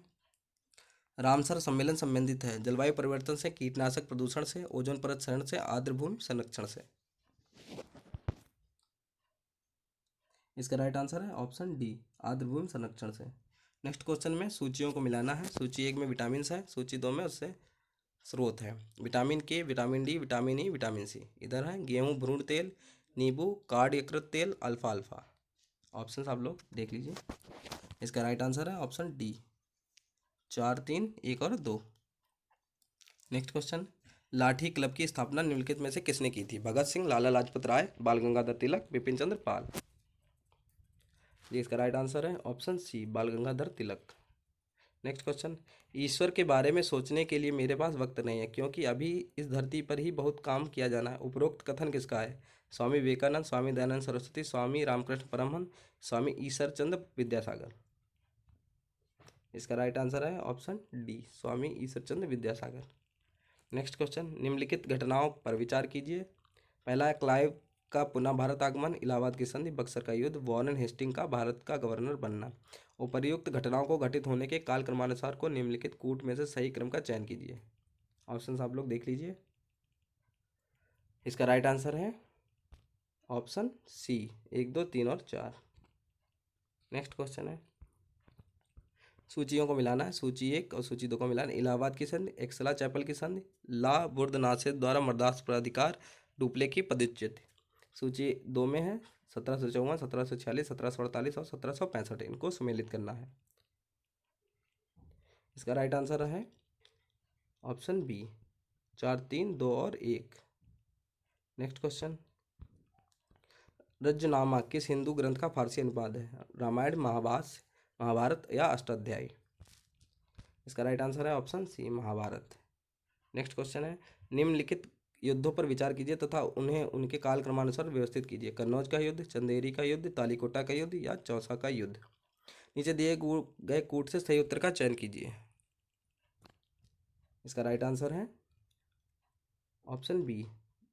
रामसर सम्मेलन संबंधित है जलवायु परिवर्तन से, कीटनाशक प्रदूषण से, ओजोन परत क्षरण से, आर्द्रभूमि संरक्षण से। इसका राइट आंसर है ऑप्शन डी, आर्द्रभूमि संरक्षण से। नेक्स्ट क्वेश्चन में सूचियों को मिलाना है। सूची 1 में विटामिन है, सूची 2 में उससे स्रोत है। Vitamin K, vitamin D, vitamin E, vitamin C. इधर है गेहूं भ्रूण तेल, नींबू, कार्ड यकृत तेल, अल्फा अल्फा। ऑप्शन आप लोग देख लीजिए। इसका राइट आंसर है ऑप्शन डी, 4, 3, 1 और 2। नेक्स्ट क्वेश्चन, लाठी क्लब की स्थापना निम्नलिखित में से किसने की थी? भगत सिंह, लाला लाजपत राय, बाल गंगाधर तिलक, बिपिन चंद्र पाल। जी इसका राइट आंसर है ऑप्शन सी, बाल गंगाधर तिलक। नेक्स्ट क्वेश्चन, ईश्वर के बारे में सोचने के लिए मेरे पास वक्त नहीं है क्योंकि अभी इस धरती पर ही बहुत काम किया जाना है। उपरोक्त कथन किसका है? स्वामी विवेकानंद, स्वामी दयानंद सरस्वती, स्वामी रामकृष्ण परमहंस, स्वामी ईश्वर चंद्र विद्यासागर। इसका राइट आंसर है ऑप्शन डी, स्वामी ईश्वर चंद्र विद्यासागर। नेक्स्ट क्वेश्चन, निम्नलिखित घटनाओं पर विचार कीजिए। पहला है क्लाइव का पुनः भारत आगमन, इलाहाबाद की संधि, बक्सर का युद्ध, वॉरेन हेस्टिंग का भारत का गवर्नर बनना। उपर्युक्त घटनाओं को घटित होने के काल क्रमानुसार को निम्नलिखित कूट में से सही क्रम का चयन कीजिए। ऑप्शंस आप लोग देख लीजिए। इसका राइट आंसर है ऑप्शन सी, 1, 2, 3 और 4। नेक्स्ट क्वेश्चन है, सूचियों को मिलाना है। सूची 1 और सूची 2 को मिलाना। इलाहाबाद की संधि, एक्सला चैपल की संधि, ला बुर्दनासेर द्वारा मद्रास प्राधिकार, डुप्ले की पदच्युत। सूची 2 में है 1754, 1746, 1748 और 1765। इनको सम्मिलित करना है। इसका राइट आंसर है ऑप्शन बी, 4, 3, 2 और 1। नेक्स्ट क्वेश्चन, रज्जुनामा किस हिंदू ग्रंथ का फारसी अनुवाद है? रामायण, महाभारत या अष्टाध्यायी। इसका राइट आंसर है option C, Mahabharata. Next question है, निम्नलिखित युद्धों पर विचार कीजिए तथा उन्हें उनके काल क्रमानुसार व्यवस्थित कीजिए। कन्नौज का युद्ध, चंदेरी का युद्ध, तालीकोटा का युद्ध या चौसा का युद्ध। नीचे दिए गए कूट से सही उत्तर का चयन कीजिए। इसका राइट आंसर है ऑप्शन बी,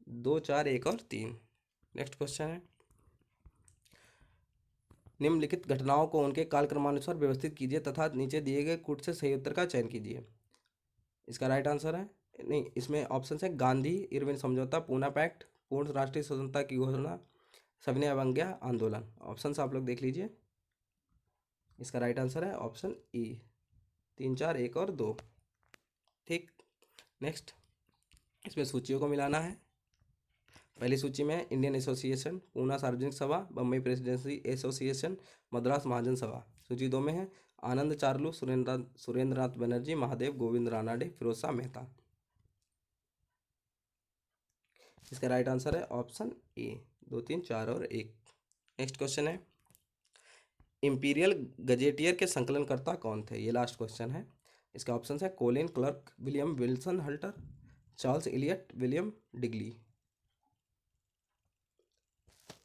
2, 4, 1 और 3। नेक्स्ट क्वेश्चन है, निम्नलिखित घटनाओं को उनके काल क्रमानुसार व्यवस्थित कीजिए तथा नीचे दिए गए कूट से सही उत्तर का चयन कीजिए। इसका राइट आंसर है, नहीं, इसमें ऑप्शन है गांधी इरविन समझौता, पूना पैक्ट, पूर्ण राष्ट्रीय स्वतंत्रता की घोषणा, सविनय अवज्ञा आंदोलन। ऑप्शन आप लोग देख लीजिए। इसका राइट आंसर है ऑप्शन ई, 3, 4, 1 और 2। ठीक। नेक्स्ट, इसमें सूचियों को मिलाना है। पहली सूची में इंडियन एसोसिएशन, पूना सार्वजनिक सभा, बम्बई प्रेसिडेंसी एसोसिएशन, मद्रास महाजन सभा। सूची 2 में है आनंद चार्लू, सुरेंद्रनाथ बनर्जी, महादेव गोविंद रानाडे, फिरोज शाह मेहता। इसका राइट आंसर है ऑप्शन ए, 2, 3, 4 और 1। नेक्स्ट क्वेश्चन है, इंपीरियल गजेटियर के संकलनकर्ता कौन थे? ये लास्ट क्वेश्चन है। इसका ऑप्शन है Colin Clark, William Wilson Hunter, Charles Eliot, William Digby.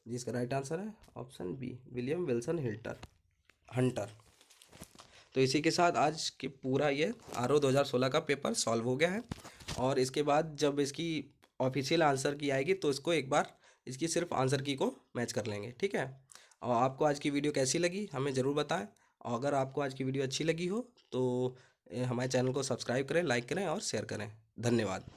जिसका राइट आंसर है option B, William Wilson Hunter. तो इसी के साथ आज के पूरा ये आरओ 2016 का पेपर सॉल्व हो गया है। और इसके बाद जब इसकी ऑफिशियल आंसर की आएगी तो इसको एक बार इसकी सिर्फ आंसर की को मैच कर लेंगे। ठीक है। और आपको आज की वीडियो कैसी लगी हमें ज़रूर बताएं। और अगर आपको आज की वीडियो अच्छी लगी हो तो हमारे चैनल को सब्सक्राइब करें, लाइक करें और शेयर करें। धन्यवाद।